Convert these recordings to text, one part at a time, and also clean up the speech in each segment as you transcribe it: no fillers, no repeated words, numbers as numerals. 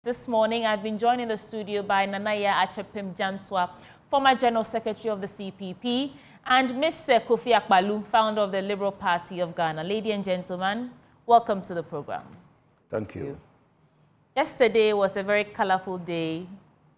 This morning, I've been joined in the studio by Nanaya Achepim Jantuah, former General Secretary of the CPP, and Mr. Kofi Akpalu, founder of the Liberal Party of Ghana. Ladies and gentlemen, welcome to the program. Thank you. Yesterday was a very colorful day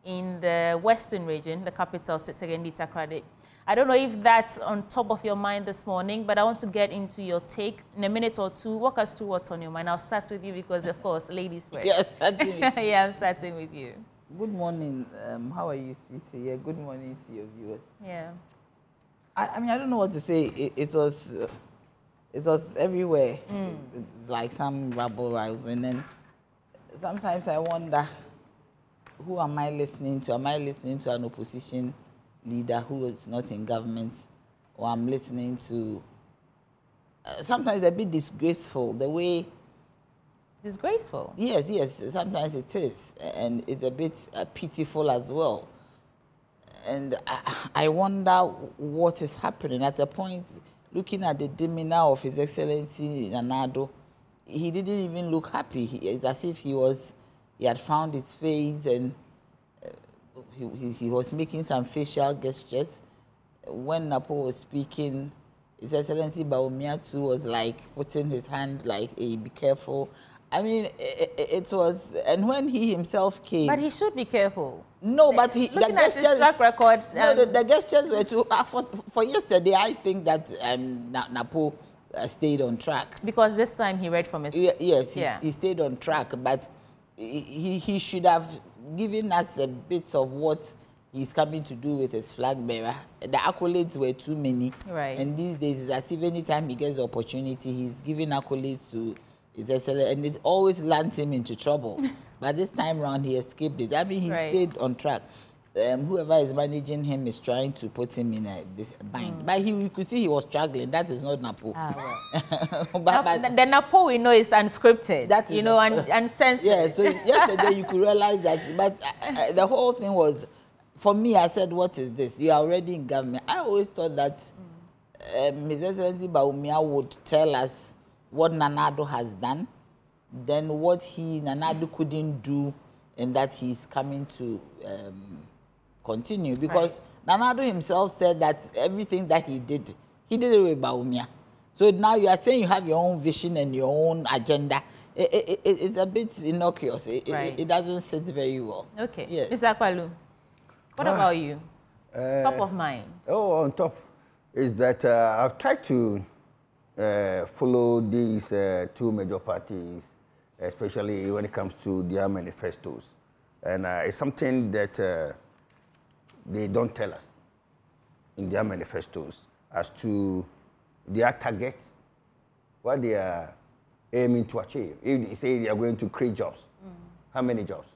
in the Western region, the capital, Tesegendi Takrade. I don't know if that's on top of your mind this morning, but I want to get into your take in a minute or two. Walk us through what's on your mind. I'll start with you because, of course, ladies first. Yes, certainly. Yeah, I'm starting with you. Good morning. How are you, Sweetie? Yeah, good morning to your viewers. Yeah. I mean, I don't know what to say. It was everywhere. It's like some rabble rousing, and sometimes I wonder, who am I listening to? Am I listening to an opposition leader who is not in government, or I'm listening to sometimes a bit disgraceful the way. Disgraceful? Yes, sometimes it is, and it's a bit pitiful as well. And I wonder what is happening. At a point, looking at the demeanor of His Excellency Nanado, he didn't even look happy. It's as if he had found his face, and he was making some facial gestures. When Napo was speaking, His Excellency Bawumia too was like putting his hand like, hey, be careful. I mean, it was, and when he himself came. But he should be careful. No, but the gestures, his track record. No, the gestures were too. For yesterday, I think that Napo stayed on track. Because this time he read from his. Yes, he stayed on track, but he should have given us a bit of what he's coming to do with his flag bearer. The accolades were too many. Right. And these days, it's as if any time he gets the opportunity, he's giving accolades to His Excellency, and it always lands him into trouble. But this time around, he escaped it. I mean, he stayed on track. Whoever is managing him is trying to put him in this bind. But you could see he was struggling. That is not Napo. But the Napo we know is unscripted. That is uncensored. Yeah, so yesterday you could realize that. But the whole thing was, for me, I said, what is this? You are already in government. I always thought that His Excellency Bawumia would tell us what Nanado has done, then what Nanado couldn't do, and that he's coming to continue. Because Nanado himself said that everything that he did it with Bawumia. So now you are saying you have your own vision and your own agenda. It's a bit innocuous. It doesn't sit very well. Okay. Yes. Mr. Akpalu, what about you? Top of mind. Oh, on top is that I've tried to follow these two major parties, especially when it comes to their manifestos. And it's something that they don't tell us in their manifestos as to their targets, what they are aiming to achieve. If they say they are going to create jobs, how many jobs?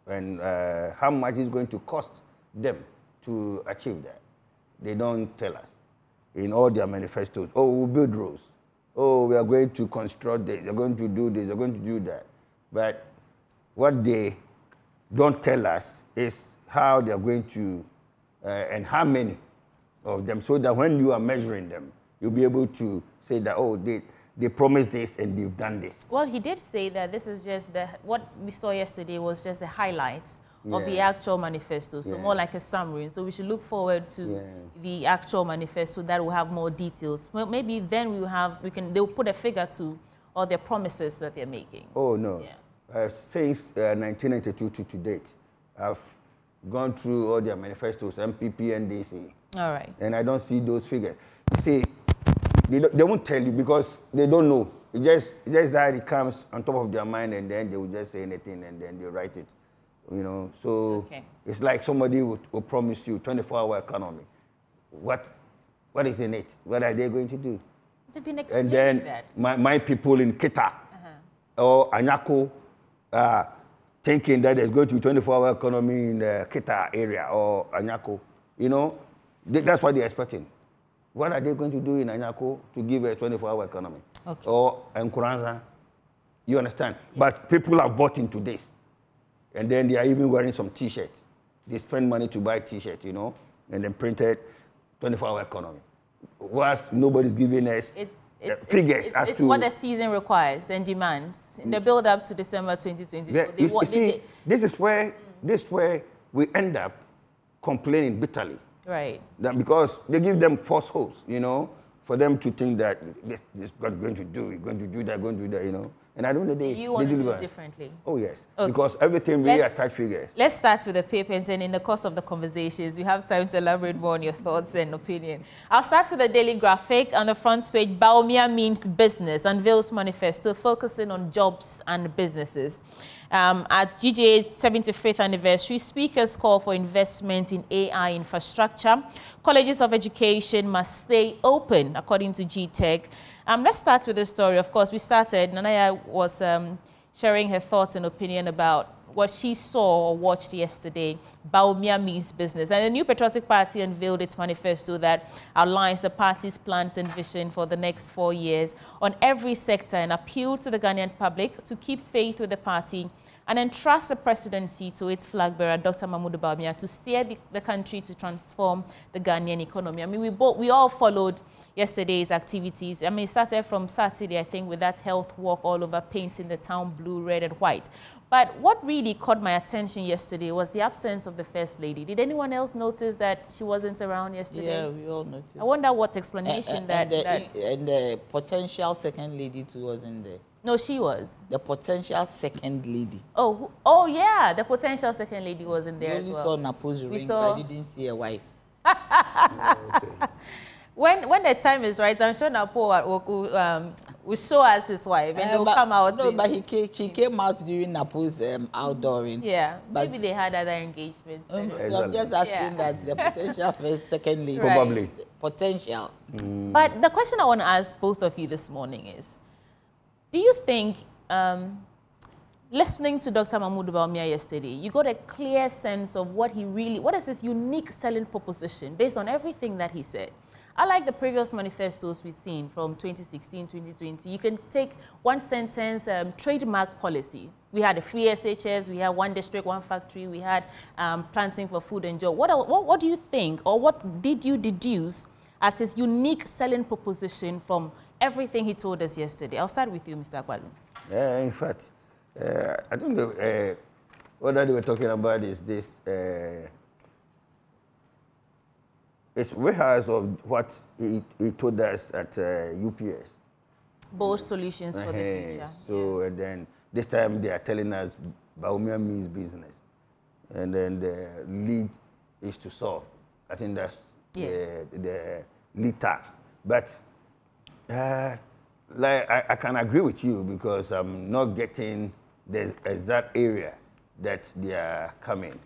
And how much is going to cost them to achieve that? They don't tell us in all their manifestos. Oh, we'll build roads. Oh, we are going to construct this. They're going to do this. They're going to do that. But what they don't tell us is how they are going to, and how many of them, so that when you are measuring them, you'll be able to say that, oh, they promised this and they've done this. Well, he did say that this is just what we saw yesterday was just the highlights of the actual manifesto, so more like a summary. So we should look forward to the actual manifesto that will have more details. Well, maybe then they'll put a figure to all their promises that they're making. Oh, no. Since 1992 to date, I've gone through all their manifestos, NPP, NDC. All right. And I don't see those figures. You see, they won't tell you because they don't know. It's just that it comes on top of their mind, and then they will just say anything, and then they write it. So it's like somebody will promise you 24-hour economy. What is in it? What are they going to do? They've been explaining and then that. My people in Kita or Anyako thinking that there's going to be 24-hour economy in the Kita area or Anyako. That's what they're expecting. What are they going to do in Anyako to give a 24-hour economy? Or Nkuranza? You understand? But people have bought into this. And then they are even wearing some T-shirts. They spend money to buy T-shirts, and then printed 24-hour economy. Whilst nobody's giving us figures as it's to what the season requires and demands in the build-up to December 2024. Yeah, this is where we end up complaining bitterly. Right. Because they give them false hopes, you know, for them to think that this God going to do, going to do that, you know. And I don't know you want to do it differently. Oh yes, okay. Because everything really attached figures. Let's start with the papers, and in the course of the conversations, you have time to elaborate more on your thoughts and opinion. I'll start with the Daily Graphic. On the front page, Bawumia means business, unveils manifesto focusing on jobs and businesses. At GJA 75th anniversary, speakers call for investment in AI infrastructure. Colleges of education must stay open, according to GTech. Let's start with the story. Of course, we started. Nanaya was sharing her thoughts and opinion about what she saw or watched yesterday. Bawumia means business. And the New Patriotic Party unveiled its manifesto that outlines the party's plans and vision for the next 4 years on every sector, and appealed to the Ghanaian public to keep faith with the party and entrust the presidency to its flag bearer, Dr. Mahmoud Bawumia, to steer the country to transform the Ghanaian economy. I mean, we all followed yesterday's activities. I mean, it started from Saturday, I think, with that health walk all over, painting the town blue, red, and white. But what really caught my attention yesterday was the absence of the First Lady. Did anyone else notice that she wasn't around yesterday? Yeah, we all noticed. I wonder what explanation and the potential Second Lady too wasn't there. No, she was. The potential Second Lady. Oh yeah, the potential Second Lady was in there as well. We only saw Napo's ring, but I didn't see a wife. Okay. When the time is right, I'm sure Napo will show us his wife, and they'll come out. No, but she came out during Napo's outdooring. Yeah, maybe they had other engagements. So I'm just asking that the potential first, Second Lady. Right. Probably. Potential. But the question I want to ask both of you this morning is, do you think, listening to Dr. Mahmoud Bawumia yesterday, you got a clear sense of what is his unique selling proposition based on everything that he said? Unlike the previous manifestos we've seen from 2016, 2020, you can take one sentence trademark policy. We had a free SHS, we had one district, one factory, we had planting for food and job. What do you think, or what did you deduce as his unique selling proposition from everything he told us yesterday? I'll start with you, Mr. Akwali. In fact, I think what they were talking about is this. It's rehearsed of what he told us at UPS. Both solutions for the future. So, and then this time they are telling us Bawumia means business. And then the lead is to solve. I think that's the lead task. But like I can agree with you, because I'm not getting the exact area that they are coming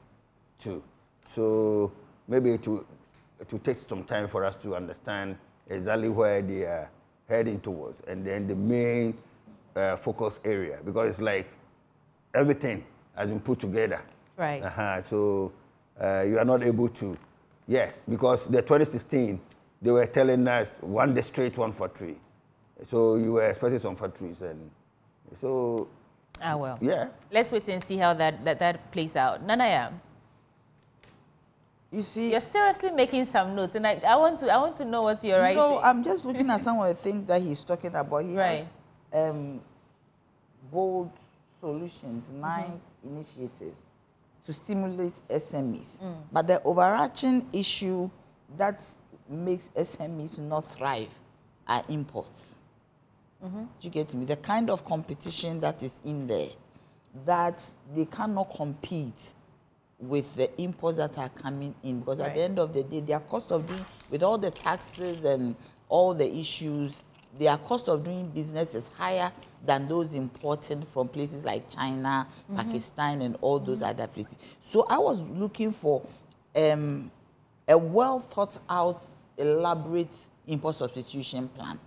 to. So maybe it will take some time for us to understand exactly where they are heading towards, and then the main focus area, because it's like everything has been put together. Right. So you are not able to, yes, because the 2016, they were telling us one district, one factory. So you were expecting some factories, and so. Well. Yeah. Let's wait and see how that plays out. Nanaya. You see, you're seriously making some notes, and I want to know what you're writing. No, I'm just looking at some of the things that he's talking about. He has bold solutions, 9 initiatives to stimulate SMEs. But the overarching issue that makes SMEs not thrive are imports. Do you get me? The kind of competition that is in there, that they cannot compete with the imports that are coming in, because at the end of the day, their cost of doing, with all the taxes and all the issues, their cost of doing business is higher than those imported from places like China, Pakistan, and all those other places. So I was looking for a well thought out, elaborate import substitution plan.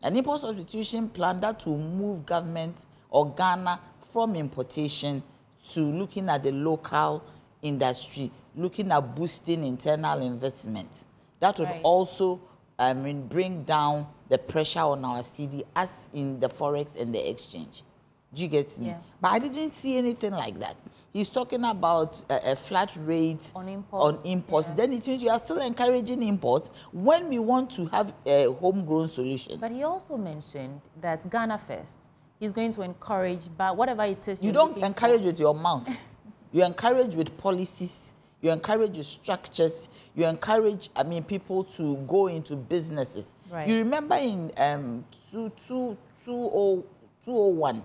An import substitution plan that will move government or Ghana from importation to looking at the local industry, looking at boosting internal investment. That would also bring down the pressure on our cedi, as in the forex and the exchange. Do you get me? Yeah. But I didn't see anything like that. he's talking about a flat rate on imports. Yeah. Then it means you are still encouraging imports when we want to have a homegrown solution. But he also mentioned that Ghana First, he's going to encourage, but whatever it is, you don't encourage with your mouth. You encourage with policies. You encourage with structures. You encourage, people to go into businesses. Right. You remember in 2001,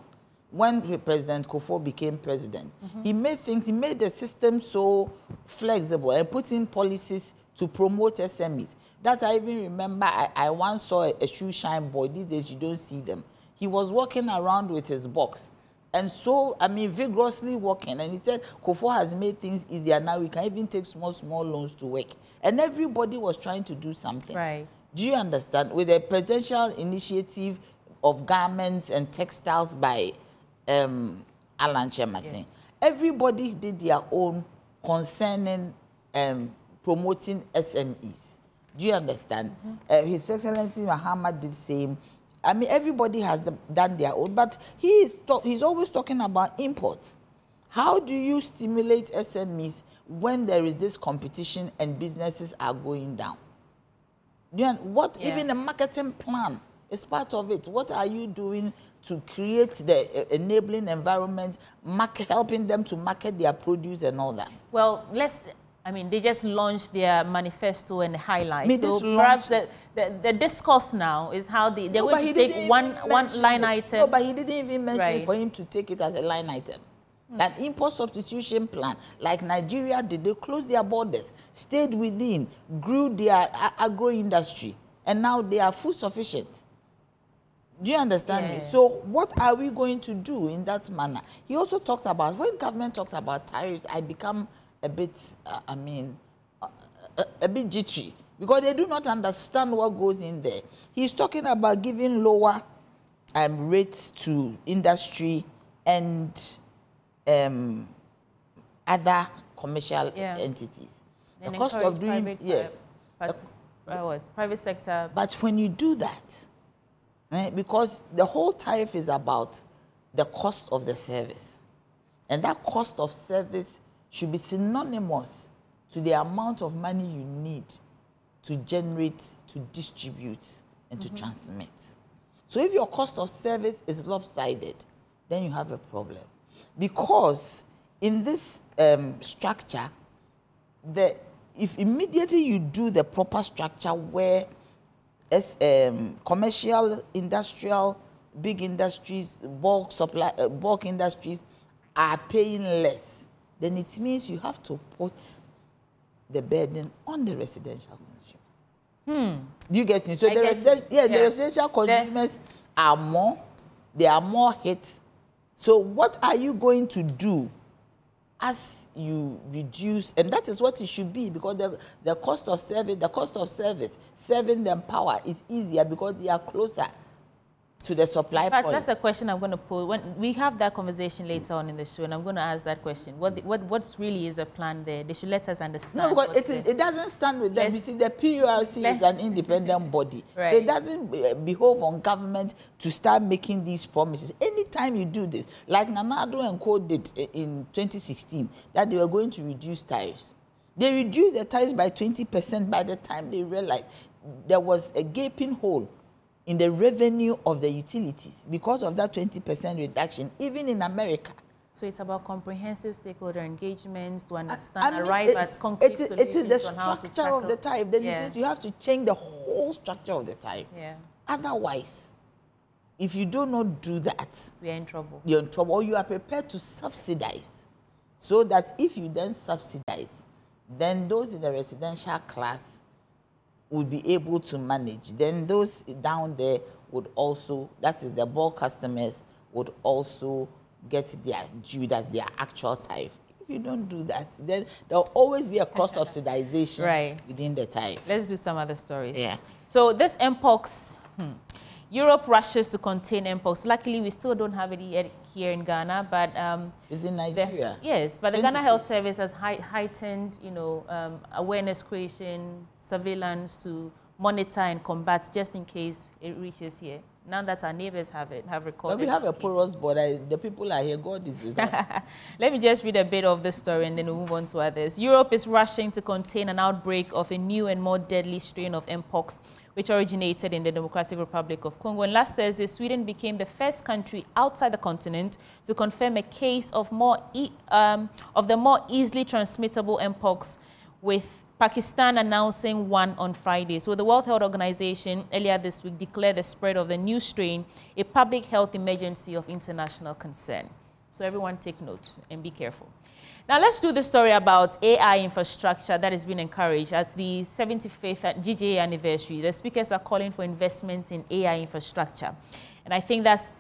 when President Kufuor became president, he made the system so flexible and put in policies to promote SMEs. That I even remember, I once saw a shoe shine boy. These days you don't see them. He was walking around with his box. And so, vigorously working. And he said, Kufuor has made things easier. Now we can even take small loans to work. And everybody was trying to do something. Right. Do you understand? With a presidential initiative of garments and textiles by Alan Chematin, yes. Everybody did their own concerning promoting SMEs. Do you understand? His Excellency Mahama did the same. Everybody has done their own, but he's always talking about imports. How do you stimulate SMEs when there is this competition and businesses are going down? Even a marketing plan is part of it. What are you doing to create the enabling environment, helping them to market their produce and all that? Well, they just launched their manifesto and highlights. So perhaps the discourse now is how they're going to take one line item. No, but he didn't even mention for him to take it as a line item. An import substitution plan, like Nigeria did, they closed their borders, stayed within, grew their agro-industry, and now they are food sufficient. Do you understand me? So what are we going to do in that manner? He also talked about, when government talks about tariffs, I become a bit, a bit jittery, because they do not understand what goes in there. He's talking about giving lower rates to industry and other commercial entities. And the cost of doing private sector. But when you do that, because the whole tariff is about the cost of the service, and that cost of service should be synonymous to the amount of money you need to generate, to distribute, and to transmit. So if your cost of service is lopsided, then you have a problem. Because in this structure, if immediately you do the proper structure where commercial, industrial, big industries, bulk industries are paying less, then it means you have to put the burden on the residential consumer. Do you get me? So the residential consumers are more hit. So what are you going to do as you reduce? And that is what it should be, because the cost of service, serving them power is easier because they are closer to the supply point. That's a question I'm going to put. When we have that conversation later on in the show, and I'm going to ask that question. What really is a plan there? They should let us understand. No, because it doesn't stand with them. You see, the PURC is an independent body. Right. So it doesn't behove on government to start making these promises. Anytime you do this, like Nana Addo and Co did in 2016, that they were going to reduce tariffs. They reduced the tariffs by 20% by the time they realized there was a gaping hole in the revenue of the utilities because of that 20% reduction, even in America. So it's about comprehensive stakeholder engagements to understand, arrive at concrete solutions. It is the structure of the tariff. Then it is, you have to change the whole structure of the tariff. Otherwise, if you do not do that, we are in trouble. You're in trouble, or you are prepared to subsidize. So that if you then subsidize, then those in the residential class would be able to manage. Then those down there would also, that is the bulk customers, would also get their due, that's their actual tariff. If you don't do that, then there'll always be a cross-subsidization within the tariff. Let's do some other stories. So this Mpox, Europe rushes to contain Mpox. Luckily, we still don't have it yet here in Ghana, but it's in Nigeria. Yes, but the Ghana Health Service has heightened, awareness creation, surveillance to monitor and combat just in case it reaches here. now that our neighbors have recorded. But we have a porous border. The people are here. God is with us. Let me just read a bit of the story and then we'll move on to others. Europe is rushing to contain an outbreak of a new and more deadly strain of Mpox, which originated in the Democratic Republic of Congo. And last Thursday, Sweden became the first country outside the continent to confirm a case of the more easily transmittable Mpox, with Pakistan announcing one on Friday. So the World Health Organization earlier this week declared the spread of the new strain a public health emergency of international concern. So everyone take note and be careful. Now let's do the story about AI infrastructure that has been encouraged. At the 75th GJA anniversary, the speakers are calling for investments in AI infrastructure. And I think that's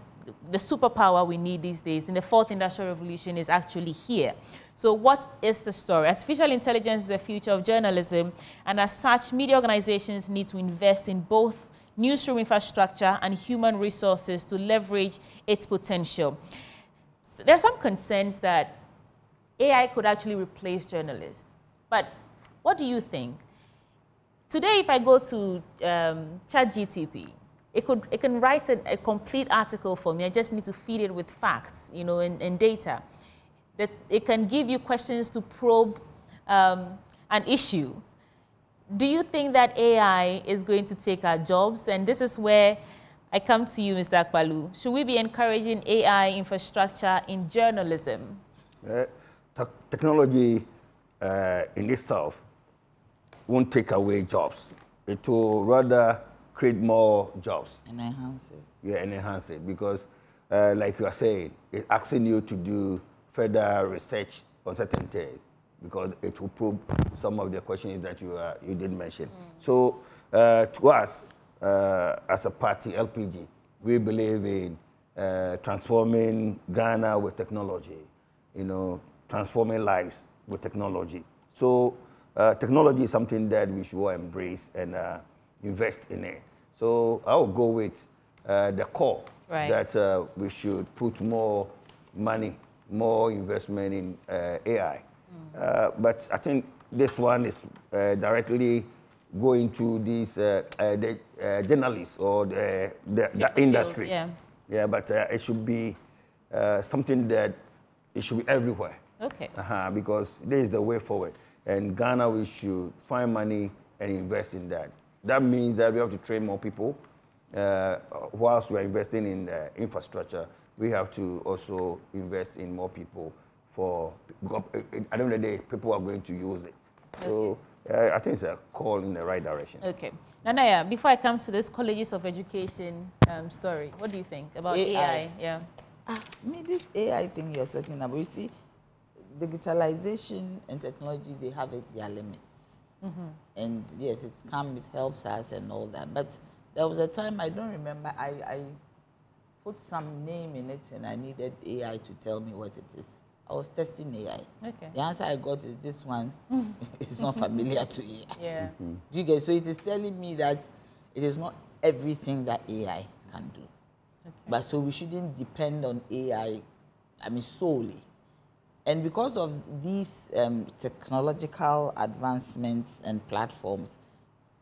the superpower we need these days. And the fourth industrial revolution is actually here. So what is the story? Artificial intelligence is the future of journalism, and as such, media organizations need to invest in both newsroom infrastructure and human resources to leverage its potential. So there are some concerns that AI could actually replace journalists. But what do you think? Today, if I go to ChatGTP, it can write a complete article for me. I just need to feed it with facts, and data. That it can give you questions to probe an issue. Do you think that AI is going to take our jobs? And this is where I come to you, Mr. Akpalu. Should we be encouraging AI infrastructure in journalism? Technology in itself won't take away jobs. It will rather create more jobs. And enhance it. Yeah, and enhance it. Because, like you are saying, it's asking you to do further research on certain things, because it will probe some of the questions that you did mention. So to us, as a party, LPG, we believe in transforming Ghana with technology, transforming lives with technology. So technology is something that we should all embrace and invest in it. So I will go with the core, right, that we should put more money, more investment in AI. But I think this one is directly going to these the journalists or the industry. Yeah, but it should be something that it should be everywhere. Okay. Because this is the way forward. And Ghana, we should find money and invest in that. That means that we have to train more people. Whilst we're investing in infrastructure, we have to also invest in more people for, at the end of the day, people are going to use it. So I think it's a call in the right direction. Okay. Nanaya, before I come to this colleges of education story, what do you think about AI? Yeah. This AI thing you're talking about, you see, digitalization and technology, they have their limits. And yes, it's come, it helps us and all that. But there was a time, I don't remember, I put some name in it and I needed AI to tell me what it is. I was testing AI. Okay. The answer I got is this one is not familiar to AI. Yeah. Do you get? So it is telling me that it is not everything that AI can do. Okay. But so we shouldn't depend on AI, solely. And because of these technological advancements and platforms,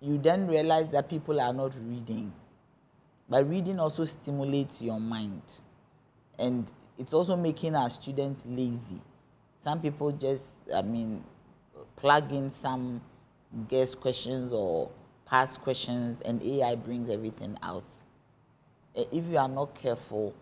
you then realize that people are not reading. But reading also stimulates your mind. And it's also making our students lazy. Some people just, plug in some guess questions or past questions, and AI brings everything out. If you are not careful,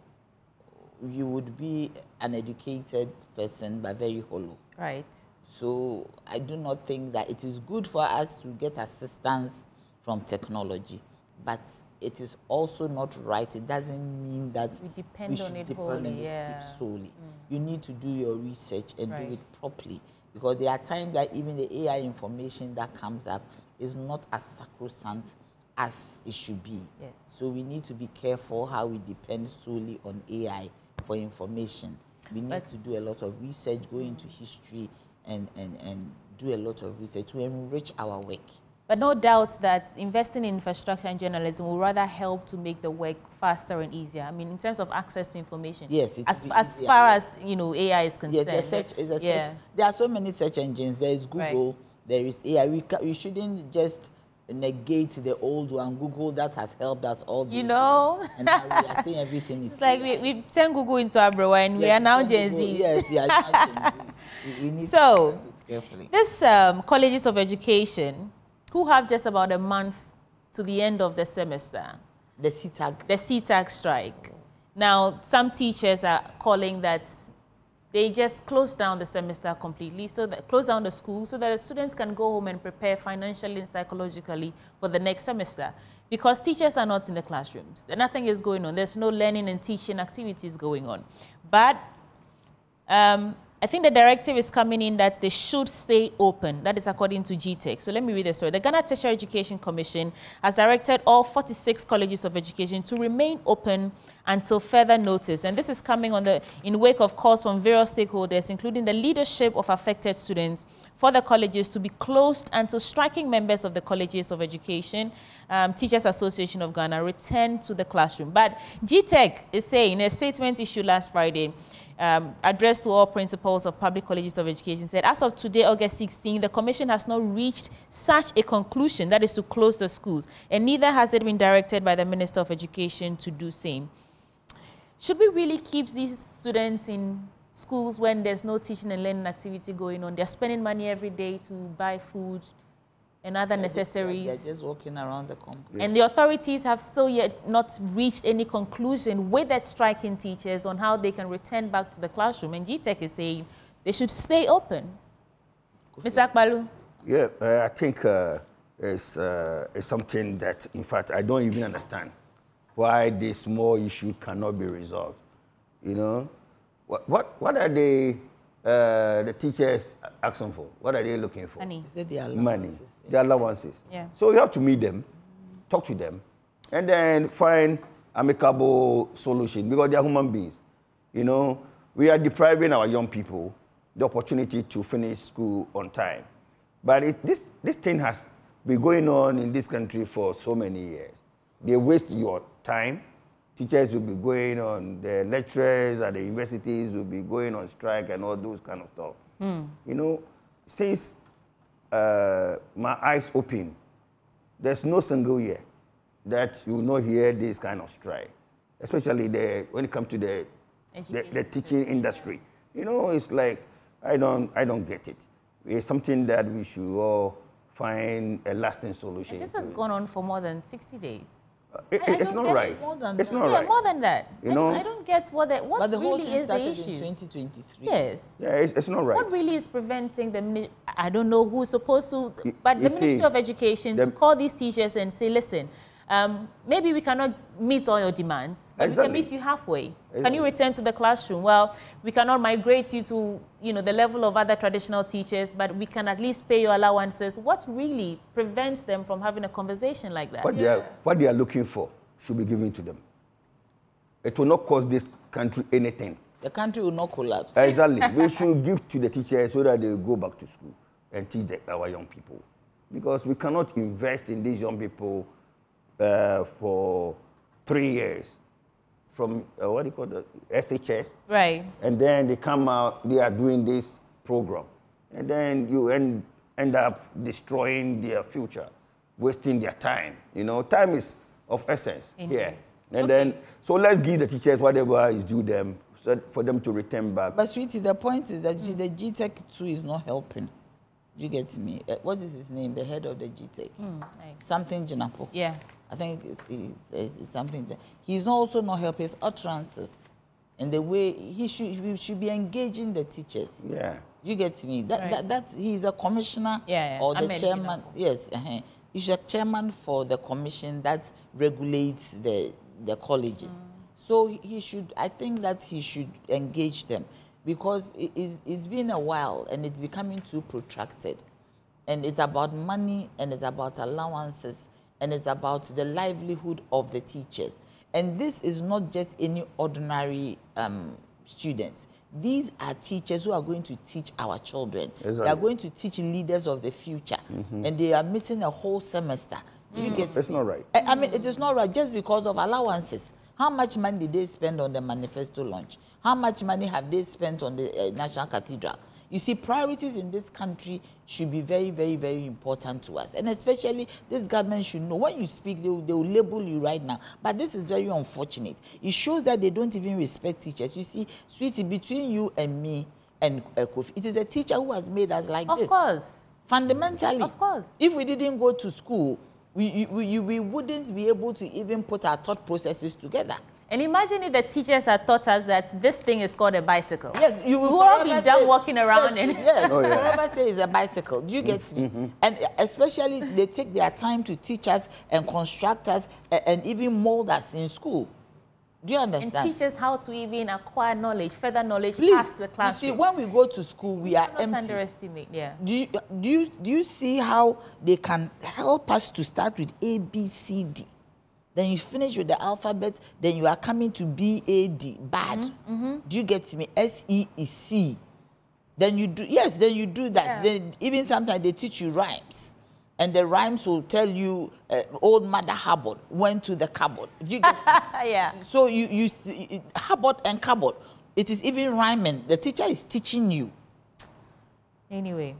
you would be an educated person, but very hollow. Right. So I do not think that it is good for us to get assistance from technology, but it is also not right. It doesn't mean that we should depend on it solely. You need to do your research and do it properly, because there are times that even the AI information that comes up is not as sacrosanct as it should be. Yes. So we need to be careful how we depend solely on AI for information. We need to do a lot of research, go into history and do a lot of research to enrich our work. But no doubt that investing in infrastructure and journalism will rather help to make the work faster and easier. In terms of access to information. Yes, as far as AI is concerned. Yes, search. There are so many search engines. There is Google. There is AI. We shouldn't just negate the old one. Google that has helped us all these You know, years. And now we are saying everything is it's like we turned Google into Abrowa and we are now Gen Z. Yes, we are now Gen Z. We need to look at it carefully. This colleges of education, who have just about a month to the end of the semester, the CTAG. The CTAG strike. Now, some teachers are calling that they just close down the semester completely, so that close down the school so that the students can go home and prepare financially and psychologically for the next semester. Because teachers are not in the classrooms. Nothing is going on. There's no learning and teaching activities going on. But I think the directive is coming in that they should stay open. That is according to GTEC. So let me read the story. The Ghana Tertiary Education Commission has directed all 46 colleges of education to remain open until further notice. And this is coming in wake of calls from various stakeholders, including the leadership of affected students, for the colleges to be closed until striking members of the colleges of education, Teachers Association of Ghana, return to the classroom. But GTEC is saying in a statement issued last Friday, addressed to all principals of public colleges of education, said, as of today, August 16, the Commission has not reached such a conclusion, that is to close the schools, and neither has it been directed by the Minister of Education to do same. Should we really keep these students in schools when there's no teaching and learning activity going on? They're spending money every day to buy food and other necessaries. They're just walking around the campus. Yeah. And the authorities have still yet not reached any conclusion with that striking teachers on how they can return back to the classroom. And GTEC is saying they should stay open. Mr. Akbalu? Yeah, I think it's something that, in fact, I don't even understand why this small issue cannot be resolved. You know, what are they, the teachers asking for? What are they looking for? Money. Money. The allowances. Yeah. So you have to meet them, talk to them, and then find amicable solution, because they are human beings. You know, we are depriving our young people the opportunity to finish school on time. But this thing has been going on in this country for so many years. They waste your time. Teachers will be going on, the lecturers at the universities will be going on strike and all those kind of stuff. You know, since my eyes open, there's no single year that you will not hear this kind of strike, especially when it comes to the teaching industry. You know, it's like, I don't get it. It's something that we should all find a lasting solution. And this has gone on for more than 60 days. It's not right. It's not right. More than that. You know? I don't get what really is the issue. In 2023. Yes. Yeah, it's not right. What really is preventing the, I don't know who's supposed to, but the Ministry of Education to call these teachers and say, listen, maybe we cannot meet all your demands, but we can meet you halfway. Can you return to the classroom? Well, we cannot migrate you to, the level of other traditional teachers, but we can at least pay your allowances. What really prevents them from having a conversation like that? What they are looking for should be given to them. It will not cost this country anything. The country will not collapse. Exactly. We should give to the teachers so that they will go back to school and teach our young people. Because we cannot invest in these young people for 3 years from, what do you call the SHS? Right. And then they come out, they are doing this program. And then you end up destroying their future, wasting their time. Time is of essence here. And then, so let's give the teachers whatever is due them for them to return back. But sweetie, the point is that the GTEC too is not helping. You get me? What is his name? The head of the GTEC? Something Jinapo. Yeah. I think it's something. He's also not helping his utterances in the way we should be engaging the teachers. Yeah. You get me? That's he's a commissioner or the chairman. Yes. He's a chairman for the commission that regulates the colleges. So I think that he should engage them, because it's been a while and it's becoming too protracted. And it's about money, and it's about allowances, and it's about the livelihood of the teachers. And this is not just any ordinary students. These are teachers who are going to teach our children. Exactly. They are going to teach leaders of the future. And they are missing a whole semester. It's not right. I mean, it is not right just because of allowances. How much money did they spend on the Manifesto launch? How much money have they spent on the National Cathedral? You see, priorities in this country should be very, very, very important to us. And especially this government should know. When you speak, they will label you right now. But this is very unfortunate. It shows that they don't even respect teachers. You see, sweetie, between you and me and Kofi, it is a teacher who has made us like this. Of course. Fundamentally. Of course. If we didn't go to school, we wouldn't be able to even put our thought processes together. And imagine if the teachers had taught us that this thing is called a bicycle. Yes, you will all be done walking around. Yes, yes. Oh, yeah. Forever say it's a bicycle. Do you get me? And especially they take their time to teach us and construct us and even mold us in school. Do you understand? And teach us how to even acquire knowledge, further knowledge past the classroom. You see, when we go to school, we are empty. Not underestimate, yeah. Do you see how they can help us to start with A, B, C, D? Then you finish with the alphabet, then you are coming to B-A-D, bad. Do you get me? S-E is C. Then you do, yes, then you do that. Yeah. Then even sometimes they teach you rhymes. And the rhymes will tell you, old Mother Hubbard went to the cupboard. Do you get me? Yeah. So you Hubbard and cupboard, it is even rhyming. The teacher is teaching you. Anyway.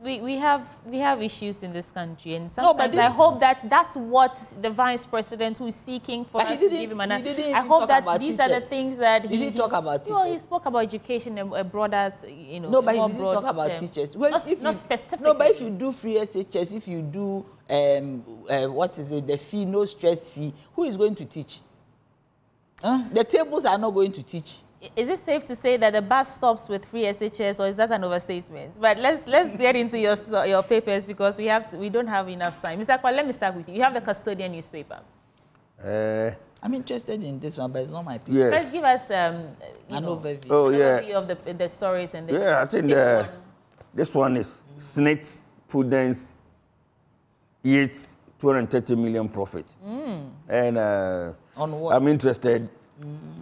We have issues in this country, and sometimes I hope that that's what the vice president who is seeking for us to give him an answer. I hope that these are the things that he didn't talk about. Teachers. Well, he spoke about education and a broader, you know. No, but he didn't talk about teachers. Well, not specifically. No, but if you do free SHS, if you do what is it, the fee, no stress fee, who is going to teach? The tables are not going to teach. Is it safe to say that the bus stops with free SHS, or is that an overstatement? But let's get into your papers, because we don't have enough time. Mr. Kwa, let me start with you. You have the Custodian newspaper. I'm interested in this one, but it's not my paper. Yes. Let's give us an overview. Oh, yeah. Overview of the stories and the. Yeah, I think this one is Senate Prudence yields 230 million profit. And on what? I'm interested.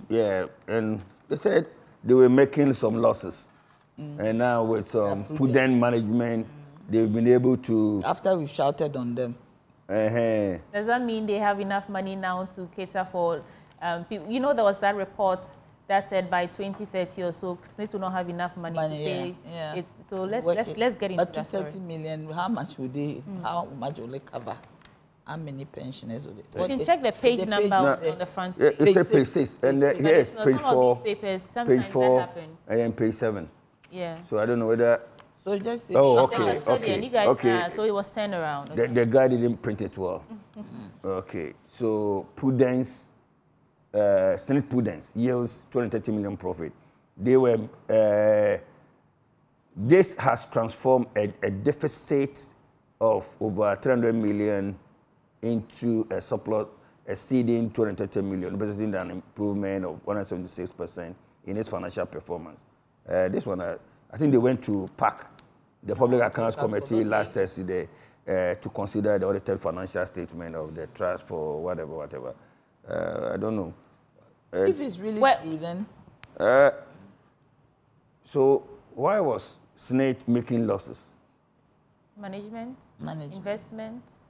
Yeah, and they said they were making some losses. And now with some prudent management, they've been able to... After we shouted on them. Does that mean they have enough money now to cater for people? You know, there was that report that said by 2030 or so, SNIT will not have enough money to pay. Yeah. So let's get into that story. But 230 million, how much would they, how much will they cover? How many pensioners would they? You can check the page number on the front page. It's a page 6, and here is page 4, page 4, and then page 7. Yeah. So I don't know whether... So just say... Oh, okay. You guys, so it was turned around. Okay. The guy didn't print it well. Okay. So Prudence, Senate Prudence yields 230 million profit. They were... this has transformed a deficit of over 300 million into a surplus exceeding 230 million, representing an improvement of 176% in its financial performance. This one, I think they went to PAC, the Public Accounts Committee, last Thursday to consider the audited financial statement of the trust for whatever. I don't know. If it's really true, then... So why was SNATE making losses? Management. Investments.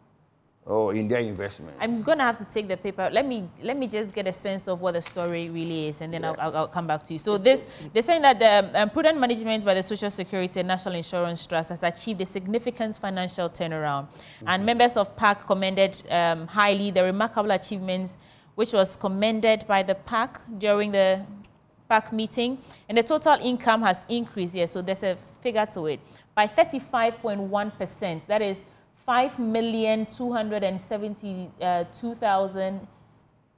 Oh, in their investment. I'm going to have to take the paper. Let me just get a sense of what the story really is, and then I'll come back to you. So they're saying that the prudent management by the Social Security and National Insurance Trust has achieved a significant financial turnaround. And members of PAC commended highly the remarkable achievements, which was commended by the PAC during the PAC meeting. And the total income has increased, so there's a figure to it, by 35.1%. That is 5,272,000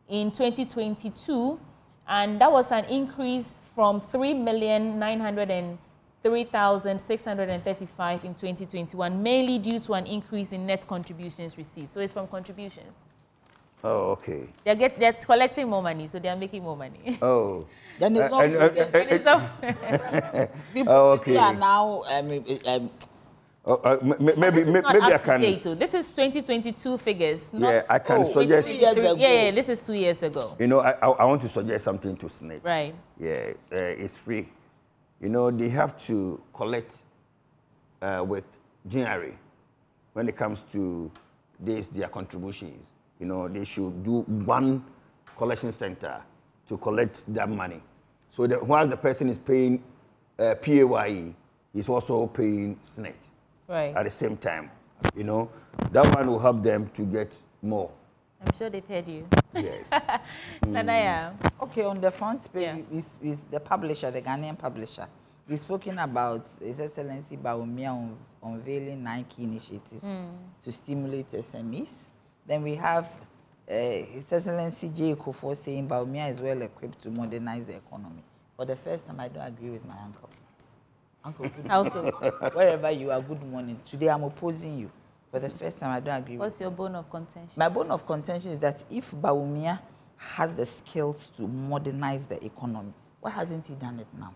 in 2022, and that was an increase from 3,903,635 in 2021, mainly due to an increase in net contributions received. So it's from contributions. Oh, okay. They're collecting more money, so they are making more money. Oh. Then it's not. People are now. Maybe I can. This is 2022 figures. I can suggest. This is 2 years ago. You know, I want to suggest something to SNATE. Right. Yeah, it's free. You know, they have to collect with January when it comes to their contributions. You know, they should do one collection center to collect that money. So that while the person is paying PAYE, he's also paying SNET right. at the same time. You know, that one will help them to get more. I'm sure they've heard you. Yes. Nanaya. Okay, on the front page is the publisher, the Ghanaian publisher. We've spoken about His Excellency Bawumia unveiling 9 key initiatives to stimulate SMEs. Then we have His Excellency J. Kufuor saying Bawumia is well equipped to modernize the economy. For the first time, I don't agree with my uncle. Uncle, How so? wherever you are, good morning. Today, I'm opposing you. For the first time, I don't agree. What's your bone of contention? My bone of contention is that if Bawumia has the skills to modernize the economy, why hasn't he done it now?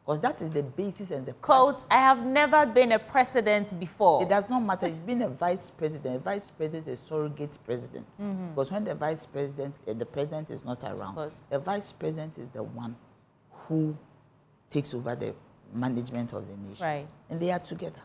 Because that is the basis and the... Quote, I have never been a president before. It does not matter. He's been a vice president. A vice president is a surrogate president. Because when the vice president, the president is not around, the vice president is the one who takes over the management of the nation. Right. And they are together.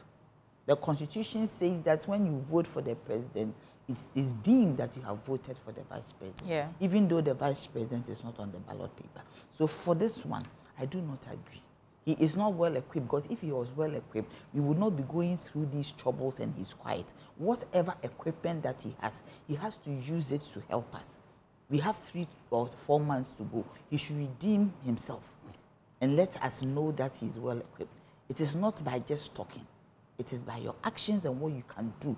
The Constitution says that when you vote for the president, it is deemed that you have voted for the vice president, even though the vice president is not on the ballot paper. So for this one, I do not agree. He is not well equipped, because if he was well equipped, we would not be going through these troubles and he's quiet. Whatever equipment that he has to use it to help us. We have 3 or 4 months to go. He should redeem himself and let us know that he's well equipped. It is not by just talking. It is by your actions and what you can do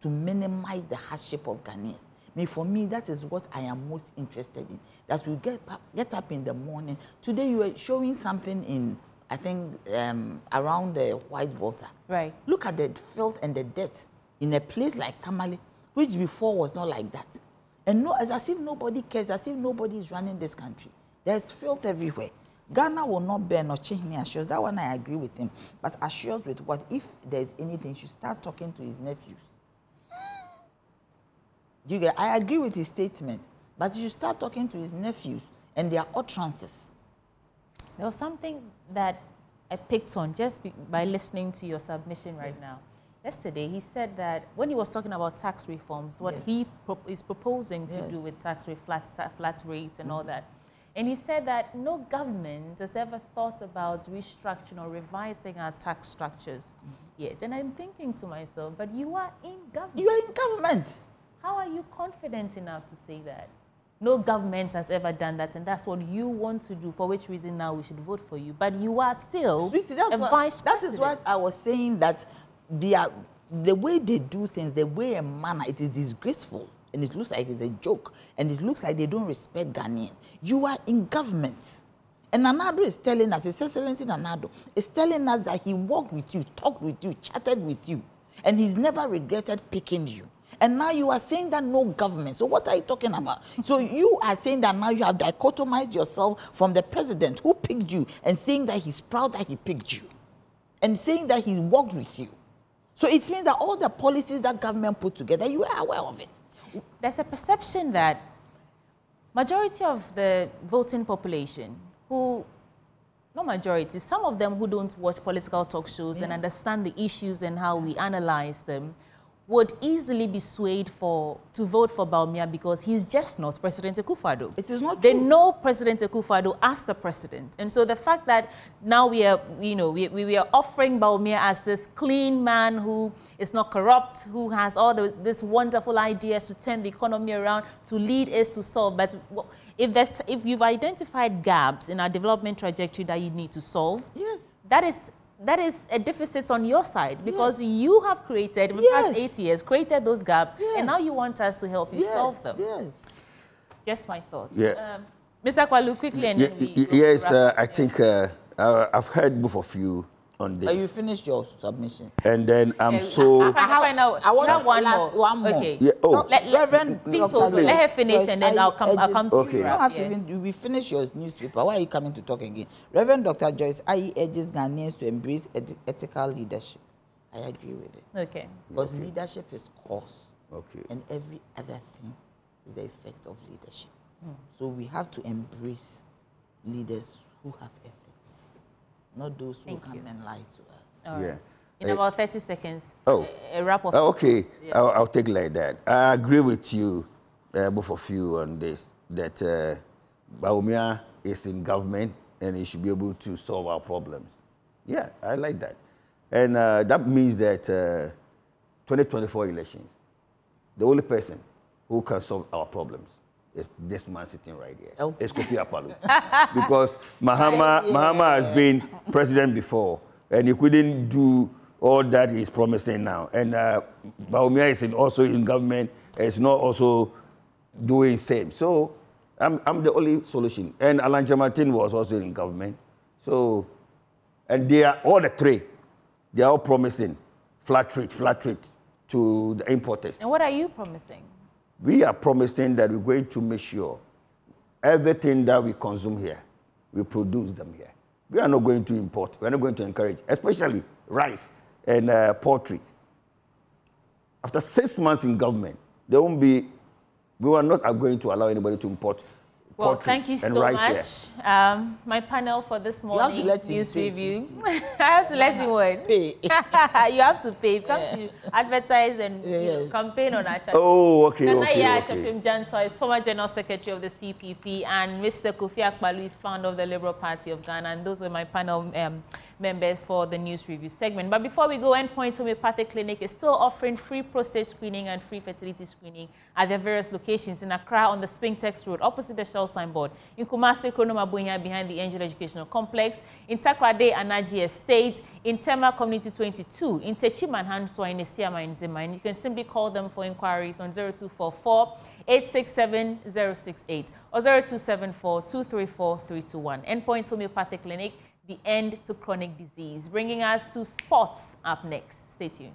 to minimize the hardship of Ghanaians. For me, that is what I am most interested in. That we get up in the morning. Today you were showing something in, I think, around the White Volta. Right. Look at the filth and the dirt in a place like Tamale, which before was not like that. And no, it's as if nobody cares, as if nobody is running this country. There's filth everywhere. Ghana will not bear no Chihini Assurance. That one I agree with him. But assures with what? If there's anything, he should start talking to his nephews. I agree with his statement, but you should start talking to his nephews and their utterances. There was something that I picked on just by listening to your submission right now. Yesterday, he said that when he was talking about tax reforms, what he is proposing to do with tax flat rates and all that, and he said that no government has ever thought about restructuring or revising our tax structures yet. And I'm thinking to myself, but you are in government. You are in government. How are you confident enough to say that? No government has ever done that, and that's what you want to do, for which reason now we should vote for you. But you are still Sweetie, vice president. That is what I was saying, that the way they do things, the way and manner, it is disgraceful. And it looks like it's a joke. And it looks like they don't respect Ghanaians. You are in government. And Nanado is telling us, His Excellency Nanado is telling us that he walked with you, talked with you, chatted with you. And he's never regretted picking you. And now you are saying that no government. So what are you talking about? So you are saying that now you have dichotomized yourself from the president who picked you, and saying that he's proud that he picked you. And saying that he walked with you. So it means that all the policies that government put together, you are aware of it. There's a perception that majority of the voting population who, not majority, some of them who don't watch political talk shows and understand the issues and how we analyze them, would easily be swayed to vote for Bawumia because he's just not President Akufo-Addo. It is not They true. know President Akufo-Addo as the president. And so the fact that now we are offering Bawumia as this clean man who is not corrupt, who has all these wonderful ideas to turn the economy around, to lead us to solve. But if you've identified gaps in our development trajectory that you need to solve, that is a deficit on your side, because you have created, in the past 8 years, created those gaps, and now you want us to help you solve them. Just my thoughts. Mr. Kwalu, quickly, and then we I think I've heard both of you on this. You finished your submission. And then I want one more. Okay. Reverend, please hold on. Let her finish, and then I'll come to you. You don't have to even, we finish your newspaper. Why are you coming to talk again? Reverend Dr. Joyce, IE urges Ghanaians to embrace ethical leadership. I agree with it. Okay. Because leadership is cause. Okay. And every other thing is the effect of leadership. So we have to embrace leaders who have ethics, not those who come and lie to us. All right. In about 30 seconds, a wrap up. Okay, I'll take it like that. I agree with you, both of you, on this, that Bawumia is in government and he should be able to solve our problems. Yeah, I like that. And that means that 2024 elections, the only person who can solve our problems is this man sitting right here. It's Kofi Akpaloo. Because Mahama has been president before, and he couldn't do all that he's promising now. And Bawumia is also in government, is not also doing same. So I'm the only solution. And Alan Martin was also in government. So, and they are all the three. They are all promising flat rate to the importers. And what are you promising? We are promising that we're going to make sure everything that we consume here, we produce them here. We are not going to import. We are not going to encourage, especially rice and poultry. After 6 months in government, there won't be. We are not going to allow anybody to import. Well, thank you so much. My panel for this morning's news review. I have to let him pay. You have to pay. Come to advertise and campaign on our channel. Oh, okay. Jantuah is former General Secretary of the CPP, and Mr. Kofi Akpaloo is founder of the Liberal Party of Ghana. And those were my panel members for the news review segment. But before we go, Endpoint Homeopathic Clinic is still offering free prostate screening and free fertility screening at their various locations in Accra on the Spintex Road, opposite the Shell signboard, in Kumasi, Kronoma Bunya, behind the Angel Educational Complex, in Takrade, Anaji Estate, in Tema Community 22, in Techiman Hanswa, in Esiama, in Zima. And you can simply call them for inquiries on 0244 867 068 or 0274 234 321. Endpoint Homeopathic Clinic, the end to chronic disease. Bringing us to sports up next. Stay tuned.